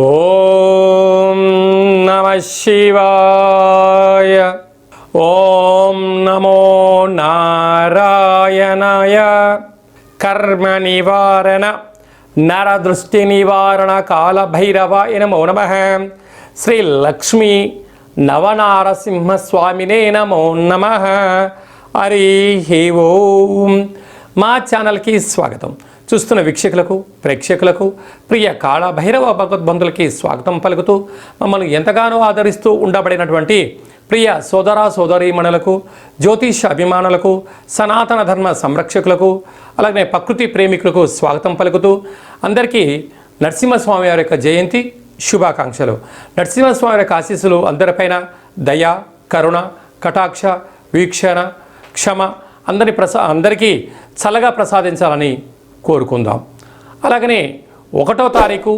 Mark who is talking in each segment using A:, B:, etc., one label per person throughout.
A: ఓం నమః శివాయ. ఓం నమో నారాయణాయ. కర్మ నివారణ నరదృష్టి నివారణ కాళభైరవాయ నమో నమః. శ్రీ లక్ష్మీ నవనారసింహస్వామినే నమో నమః. హరి ఓం. మా ఛానల్కి స్వాగతం. చూస్తున్న వీక్షకులకు, ప్రేక్షకులకు, ప్రియ కాళభైరవ భగవద్బంధులకి స్వాగతం పలుకుతూ మమ్మల్ని ఎంతగానో ఆదరిస్తూ ఉండబడినటువంటి ప్రియ సోదర సోదరీమణులకు, జ్యోతిష అభిమానులకు, సనాతన ధర్మ సంరక్షకులకు, అలాగే ప్రకృతి ప్రేమికులకు స్వాగతం పలుకుతూ అందరికీ నరసింహస్వామి వారి యొక్క జయంతి శుభాకాంక్షలు. నరసింహస్వామి యొక్క ఆశీస్సులు అందరిపైన దయ, కరుణ, కటాక్ష, వీక్షణ, క్షమ అందరికీ చల్లగా ప్రసాదించాలని కోరుకుందాం. అలాగనే 1వ తారీఖు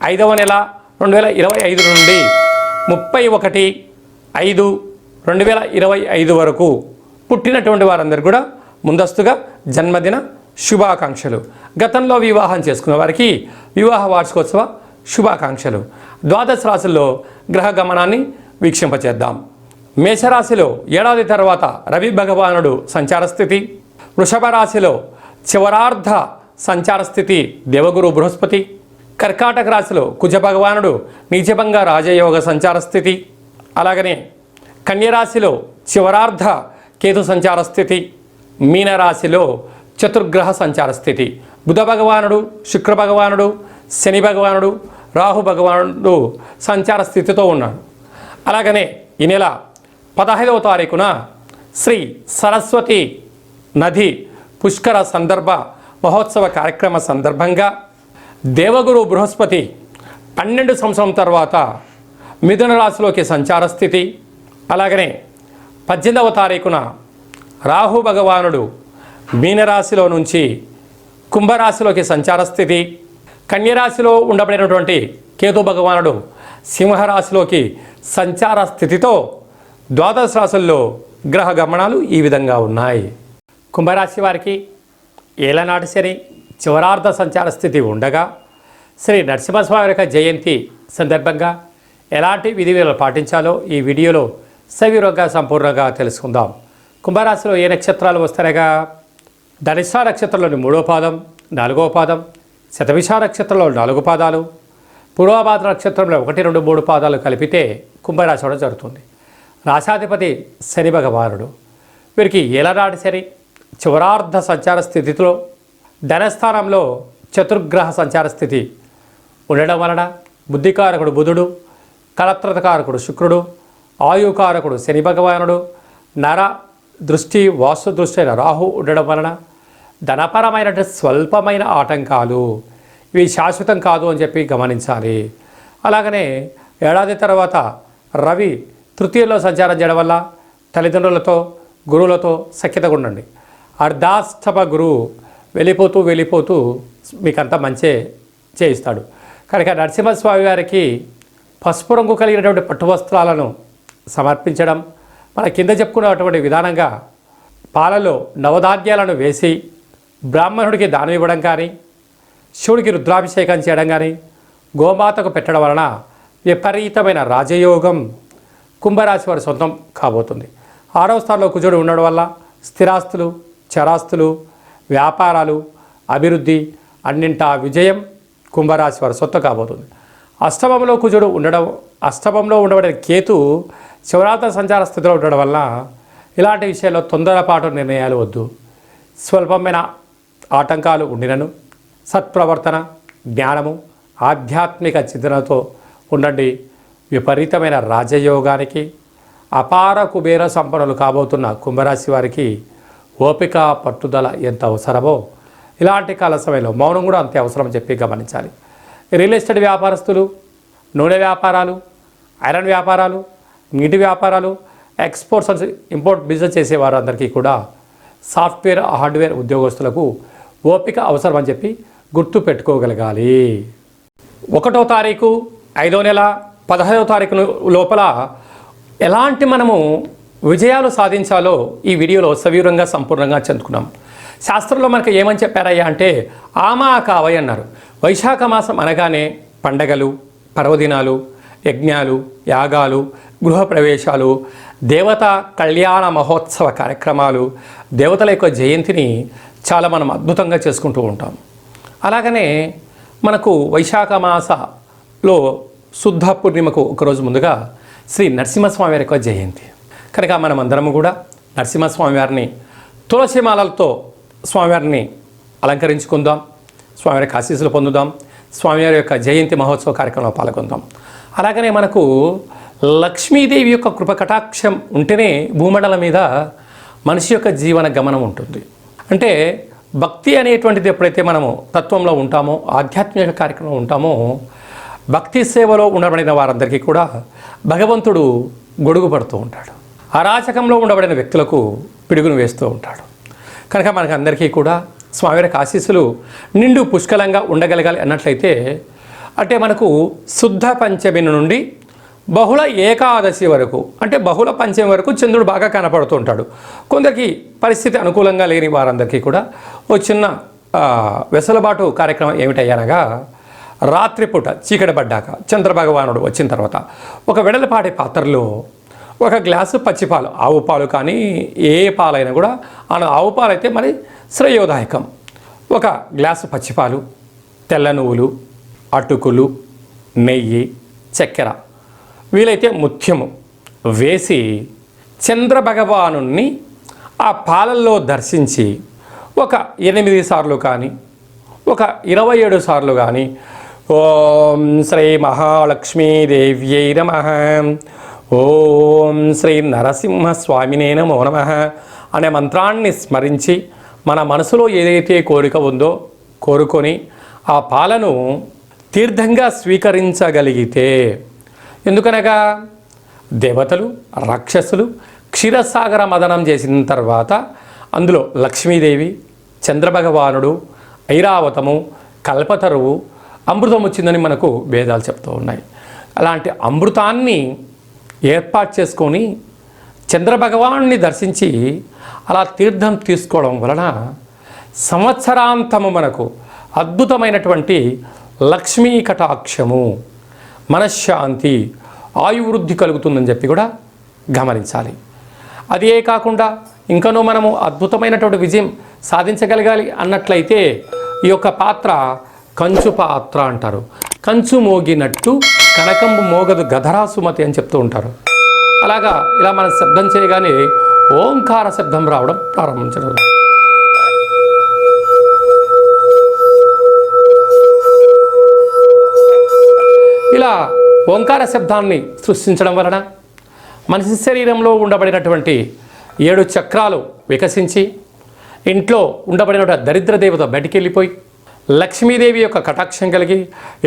A: 5వ నెల 2025 నుండి 31/5/2025 వరకు పుట్టినటువంటి వారందరూ కూడా ముందస్తుగా జన్మదిన శుభాకాంక్షలు. గతంలో వివాహం చేసుకున్న వారికి వివాహ వార్షికోత్సవ శుభాకాంక్షలు. ద్వాదశ రాశుల్లో గ్రహ గమనాన్ని వీక్షింపచేద్దాం. మేషరాశిలో ఏడాది తర్వాత రవి భగవానుడు సంచార స్థితి, వృషభ రాశిలో చివరార్ధ సంచార స్థితి దేవగురు బృహస్పతి, కర్కాటక రాశిలో కుజ భగవానుడు నీచభంగ రాజయోగ సంచార స్థితి, అలాగనే కన్యరాశిలో చివరార్ధ కేతు సంచార స్థితి, మీనరాశిలో చతుర్గ్రహ సంచార స్థితి, బుధ భగవానుడు, శుక్ర భగవానుడు, శని భగవానుడు, రాహు భగవానుడు సంచార స్థితితో ఉన్నాడు. అలాగనే ఈ నెల 15వ తారీఖున శ్రీ సరస్వతి నది పుష్కర సందర్భ మహోత్సవ కార్యక్రమ సందర్భంగా దేవగురు బృహస్పతి 12 సంవత్సరం తర్వాత మిథున రాశిలోకి సంచార స్థితి, అలాగనే 18వ తారీఖున రాహు భగవానుడు మీనరాశిలో నుంచి కుంభరాశిలోకి సంచార స్థితి, కన్యరాశిలో ఉండబడినటువంటి కేతు భగవానుడు సింహరాశిలోకి సంచార స్థితితో ద్వాదశ రాశుల్లో గ్రహ గమనాలు ఈ విధంగా ఉన్నాయి. కుంభరాశి వారికి ఏలనాటి శని చివరార్ధ సంచార స్థితి ఉండగా శ్రీ నరసింహస్వామి యొక్క జయంతి సందర్భంగా ఎలాంటి విధివిధాలు పాటించాలో ఈ వీడియోలో సవివరంగా సంపూర్ణంగా తెలుసుకుందాం. కుంభరాశిలో ఏ నక్షత్రాలు వస్తాయగా ధనిష్ట నక్షత్రంలోని 3వ పాదం, 4వ పాదం, శతభిష నక్షత్రంలో 4 పాదాలు, పూర్వభాద్ర నక్షత్రంలో 1, 2, 3 పాదాలు కలిపితే కుంభరాశి అవడం జరుగుతుంది. రాశాధిపతి శని భగవానుడు. వీరికి ఏలనాటి శని చివరార్ధ సంచార స్థితిలో ధనస్థానంలో చతుర్గ్రహ సంచార స్థితి ఉండడం వలన బుద్ధికారకుడు బుధుడు, కలత్రకారకుడు శుక్రుడు, ఆయుకారకుడు శని భగవానుడు, నర దృష్టి వాస్తు దృష్టి అయిన రాహు ఉండడం వలన ధనపరమైన స్వల్పమైన ఆటంకాలు, ఇవి శాశ్వతం కాదు అని చెప్పి గమనించాలి. అలాగనే ఏడాది తర్వాత రవి తృతీయంలో సంచారం చేయడం వల్ల తల్లిదండ్రులతో, గురువులతో సఖ్యతగా ఉండండి. అర్ధాష్టమ గురువు వెళ్ళిపోతూ మీకంతా మంచి చేయిస్తాడు. కనుక నరసింహస్వామి వారికి పసుపు రంగు కలిగినటువంటి పట్టు వస్త్రాలను సమర్పించడం, మన కింద చెప్పుకున్నటువంటి విధానంగా పాలలో నవధాన్యాలను వేసి బ్రాహ్మణుడికి దానం ఇవ్వడం కానీ, శివుడికి రుద్రాభిషేకం చేయడం కానీ, గోమాతకు పెట్టడం వలన విపరీతమైన రాజయోగం కుంభరాశి వారి సొంతం కాబోతుంది. 6వ స్థానంలో కుజుడు ఉండడం వల్ల స్థిరాస్తులు, చరాస్తులు, వ్యాపారాలు, అభివృద్ధి అన్నింటా విజయం కుంభరాశి వారి సొంతం కాబోతుంది. అష్టమంలో కుజుడు అష్టమంలో ఉండబడిన కేతు చివరార్థ సంచార స్థితిలో ఉండడం వల్ల ఇలాంటి విషయాల్లో తొందరపాటు నిర్ణయాలు వద్దు. స్వల్పమైన ఆటంకాలు ఉండినను సత్ప్రవర్తన, జ్ఞానము, ఆధ్యాత్మిక చింతనతో ఉండండి. విపరీతమైన రాజయోగానికి, అపార కుబేర సంపన్నులు కాబోతున్న కుంభరాశి వారికి ఓపిక, పట్టుదల ఎంత అవసరమో ఇలాంటి కాల సమయంలో మౌనం కూడా అంతే అవసరం అని చెప్పి గమనించాలి. రియల్ ఎస్టేట్ వ్యాపారస్తులు, నూనె వ్యాపారాలు, ఐరన్ వ్యాపారాలు, నీటి వ్యాపారాలు, ఎక్స్పోర్ట్స్ అండ్ ఇంపోర్ట్ బిజినెస్ చేసేవారు అందరికీ కూడా సాఫ్ట్వేర్, హార్డ్వేర్ ఉద్యోగస్తులకు ఓపిక అవసరం అని చెప్పి గుర్తు పెట్టుకోగలగాలి. 1వ తారీఖు 5వ నెల 15వ తారీఖు లోపల ఎలాంటి మనము విజయాలు సాధించాలో ఈ వీడియోలో సవివరంగా సంపూర్ణంగా చెందుకున్నాం. శాస్త్రంలో మనకు ఏమని చెప్పారయ్యా అంటే ఆమాకావై అన్నారు. వైశాఖ మాసం అనగానే పండగలు, పర్వదినాలు, యజ్ఞాలు, యాగాలు, గృహప్రవేశాలు, దేవతా కళ్యాణ మహోత్సవ కార్యక్రమాలు, దేవతల యొక్క జయంతిని చాలా మనం అద్భుతంగా చేసుకుంటూ ఉంటాం. అలాగనే మనకు వైశాఖ మాసలో శుద్ధ పూర్ణిమకు ఒకరోజు ముందుగా శ్రీ నరసింహస్వామి వారి యొక్క జయంతి కనుక మనమందరము కూడా నరసింహస్వామి వారిని తులసిమాలలతో స్వామివారిని అలంకరించుకుందాం, స్వామివారికి ఆశీస్సులు పొందుదాం, స్వామివారి యొక్క జయంతి మహోత్సవ కార్యక్రమంలో పాల్గొందాం. అలాగనే మనకు లక్ష్మీదేవి యొక్క కృపకటాక్షం ఉంటేనే భూమండలం మీద మనిషి యొక్క జీవన గమనం ఉంటుంది. అంటే భక్తి అనేటువంటిది ఎప్పుడైతే మనము తత్వంలో ఉంటామో, ఆధ్యాత్మిక కార్యక్రమంలో ఉంటామో, భక్తి సేవలో ఉండబడిన వారందరికీ కూడా భగవంతుడు గొడుగు పడుతూ ఉంటాడు. అరాచకంలో ఉండబడిన వ్యక్తులకు పిడుగును వేస్తూ ఉంటాడు. కనుక మనకు అందరికీ కూడా స్వామివారికి ఆశీస్సులు నిండు పుష్కలంగా ఉండగలగాలి అన్నట్లయితే, అంటే మనకు శుద్ధ పంచమి నుండి బహుళ ఏకాదశి వరకు, అంటే బహుళ పంచమి వరకు చంద్రుడు బాగా కనపడుతూ ఉంటాడు. కొందరికి పరిస్థితి అనుకూలంగా లేని వారందరికీ కూడా ఓ చిన్న వెసులుబాటు కార్యక్రమం ఏమిటయ్యనగా, రాత్రిపూట చీకటి పడ్డాక చంద్రభగవానుడు వచ్చిన తర్వాత ఒక వెడలపాటి పాత్రలో ఒక గ్లాసు పచ్చిపాలు, ఆవు పాలు కానీ ఏ పాలైనా కూడా, ఆవు పాలు అయితే మరి శ్రేయోదాయకం, ఒక గ్లాసు పచ్చిపాలు, తెల్ల నువ్వులు, అటుకులు, నెయ్యి, చక్కెర, వీలైతే ముత్యము వేసి చంద్రభగవాను ఆ పాలల్లో దర్శించి ఒక 8 సార్లు కానీ ఒక 27 సార్లు కానీ ఓం శ్రీ మహాలక్ష్మీదేవ్యై నమః, ఓం శ్రీ నరసింహస్వామినే నమో నమః అనే మంత్రాన్ని స్మరించి మన మనసులో ఏదైతే కోరిక ఉందో కోరుకొని ఆ పాలను తీర్థంగా స్వీకరించగలిగితే, ఎందుకనగా దేవతలు, రాక్షసులు క్షీరసాగర మదనం చేసిన తర్వాత అందులో లక్ష్మీదేవి, చంద్రభగవానుడు, ఐరావతము, కల్పతరువు, అమృతం వచ్చిందని మనకు వేదాలు చెప్తూ ఉన్నాయి. అలాంటి అమృతాన్ని ఏర్పాటు చేసుకొని చంద్రభగవాన్ని దర్శించి అలా తీర్థం తీసుకోవడం వలన సంవత్సరాంతము మనకు అద్భుతమైనటువంటి లక్ష్మీ కటాక్షము, మనశ్శాంతి, ఆయువృద్ధి కలుగుతుందని చెప్పి కూడా గమనించాలి. అదే కాకుండా ఇంకనూ మనము అద్భుతమైనటువంటి విజయం సాధించగలగాలి అన్నట్లయితే ఈ యొక్క పాత్ర కంచు పాత్ర అంటారు. కంచు మోగినట్టు కనకంబు మోగదు గధరా సుమతి అని చెప్తూ ఉంటారు. అలాగా ఇలా మనం శబ్దం చేయగానే ఓంకార శబ్దం రావడం ప్రారంభించడం. ఇలా ఓంకార శబ్దాన్ని సృష్టించడం వలన మనిషి శరీరంలో ఉండబడినటువంటి 7 చక్రాలు వికసించి ఇంట్లో ఉండబడిన దరిద్ర దేవత బయటికి వెళ్ళిపోయి లక్ష్మీదేవి యొక్క కటాక్షం కలిగి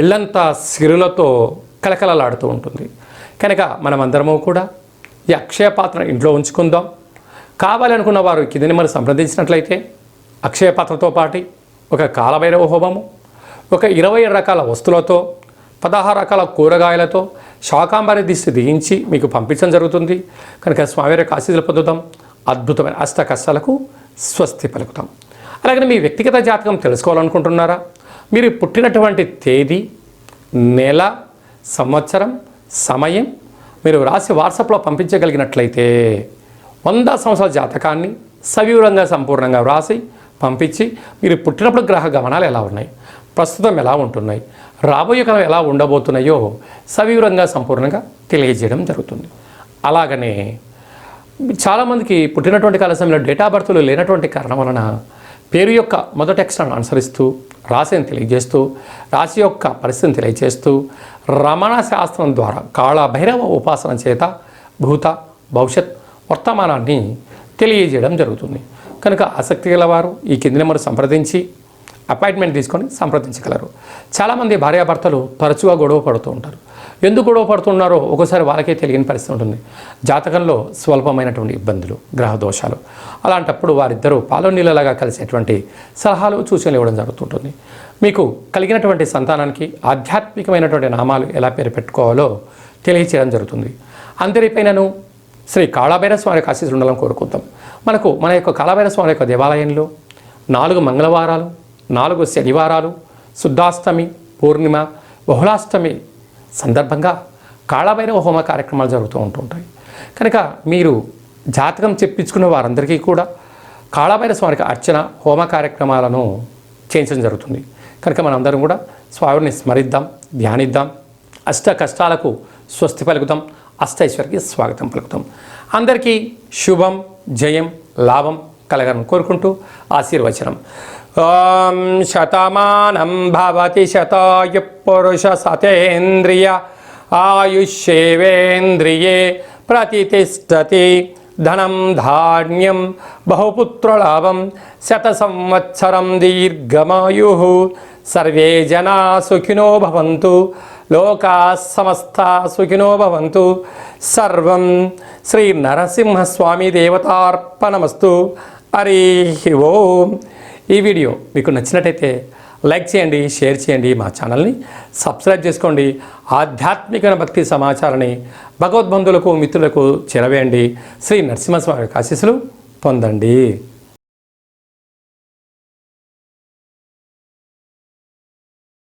A: ఇళ్లంతా సిరులతో కలకలలాడుతూ ఉంటుంది. కనుక మనమందరము కూడా ఈ అక్షయ పాత్రను ఇంట్లో ఉంచుకుందాం. కావాలనుకున్న వారు కింద నెంబర్ సంప్రదించినట్లయితే అక్షయ పాత్రతో పాటు ఒక కాలభైరవ హోమము, ఒక 20 రకాల వస్తువులతో, 16 రకాల కూరగాయలతో శాకాంబరి దిష్టి దిగించి మీకు పంపించడం జరుగుతుంది. కనుక స్వామివారి యొక్క ఆశీస్సులు పొందుతాం. అద్భుతమైన అష్ట కష్టాలకు స్వస్తి పలుకుతాం. అలాగే మీ వ్యక్తిగత జాతకం తెలుసుకోవాలనుకుంటున్నారా? మీరు పుట్టినటువంటి తేదీ, నెల, సంవత్సరం, సమయం మీరు రాసి వాట్సాప్లో పంపించగలిగినట్లయితే 100 సంవత్సరాల జాతకాన్ని సవివరంగా సంపూర్ణంగా వ్రాసి పంపించి మీరు పుట్టినప్పుడు గ్రహ గమనాలు ఎలా ఉన్నాయి, ప్రస్తుతం ఎలా ఉంటున్నాయి, రాబోయే కాలం ఎలా ఉండబోతున్నాయో సవివరంగా సంపూర్ణంగా తెలియజేయడం జరుగుతుంది. అలాగనే చాలామందికి పుట్టినటువంటి కాల సమయంలో డేటా బర్త్లు లేనటువంటి కారణం వలన పేరు యొక్క మొదటి అక్షరాన్ని అనుసరిస్తూ రాశిని తెలియజేస్తూ రాశి యొక్క పరిస్థితిని తెలియజేస్తూ రమణ శాస్త్రం ద్వారా కాళభైరవ ఉపాసన చేత భూత, భవిష్యత్, వర్తమానాన్ని తెలియజేయడం జరుగుతుంది. కనుక ఆసక్తి గలవారు ఈ కింది నెంబర్ సంప్రదించి అపాయింట్మెంట్ తీసుకొని సంప్రదించగలరు. చాలామంది భార్యాభర్తలు తరచుగా గొడవ పడుతూ ఉంటారు. ఎందుకు గొడవ పడుతున్నారో ఒకసారి వాళ్ళకే తెలియని పరిస్థితి ఉంటుంది. జాతకంలో స్వల్పమైనటువంటి ఇబ్బందులు, గ్రహ దోషాలు, అలాంటప్పుడు వారిద్దరూ పాలు నీళ్ళలాగా కలిసేటువంటి సలహాలు, సూచనలు ఇవ్వడం జరుగుతుంటుంది. మీకు కలిగినటువంటి సంతానానికి ఆధ్యాత్మికమైనటువంటి నామాలు ఎలా పేరు పెట్టుకోవాలో తెలియచేయడం జరుగుతుంది. అందరిపైనను శ్రీ కాళభైరవ స్వామి ఆశీస్సులు ఉండాలని కోరుకుంటాం. మన యొక్క కాళభైరవ స్వామి యొక్క దేవాలయంలో 4 మంగళవారాలు, 4 శనివారాలు, శుద్ధాష్టమి, పూర్ణిమ, బహుళాష్టమి సందర్భంగా కాళభైరవ హోమ కార్యక్రమాలు జరుగుతూ ఉంటుంటాయి. కనుక మీరు జాతకం చెప్పించుకున్న వారందరికీ కూడా కాళభైరవ స్వామికి అర్చన హోమ కార్యక్రమాలను చేయించడం జరుగుతుంది. కనుక మనందరం కూడా స్వామిని స్మరిద్దాం, ధ్యానిద్దాం, అష్ట కష్టాలకు స్వస్తి పలుకుతాం, అష్టైశ్వర్యకి స్వాగతం పలుకుతాం. అందరికీ శుభం, జయం, లాభం కలగాలని కోరుకుంటూ ఆశీర్వచనం. ఓం శతమానం భవతి శతాయు పురుష సతేంద్రియ ఆయుష్యేవేంద్రియే ప్రతిష్టతి. ధనం ధాన్యం బహుపుత్రలాభం శత సంవత్సరం దీర్ఘమాయు. సర్వే జనా సుఖినో భవంతు, లోకా సమస్తా సుఖినో భవంతు. సర్వం శ్రీ నరసింహస్వామి దేవతార్పణమస్తు. హరి ఓం. ఈ వీడియో మీకు నచ్చినట్టయితే లైక్ చేయండి, షేర్ చేయండి, మా ఛానల్ని సబ్స్క్రైబ్ చేసుకోండి. ఆధ్యాత్మిక భక్తి సమాచారాన్ని భగవద్బంధువులకు, మిత్రులకు చేరవేయండి. శ్రీ నరసింహస్వామి ఆశీస్సులు పొందండి.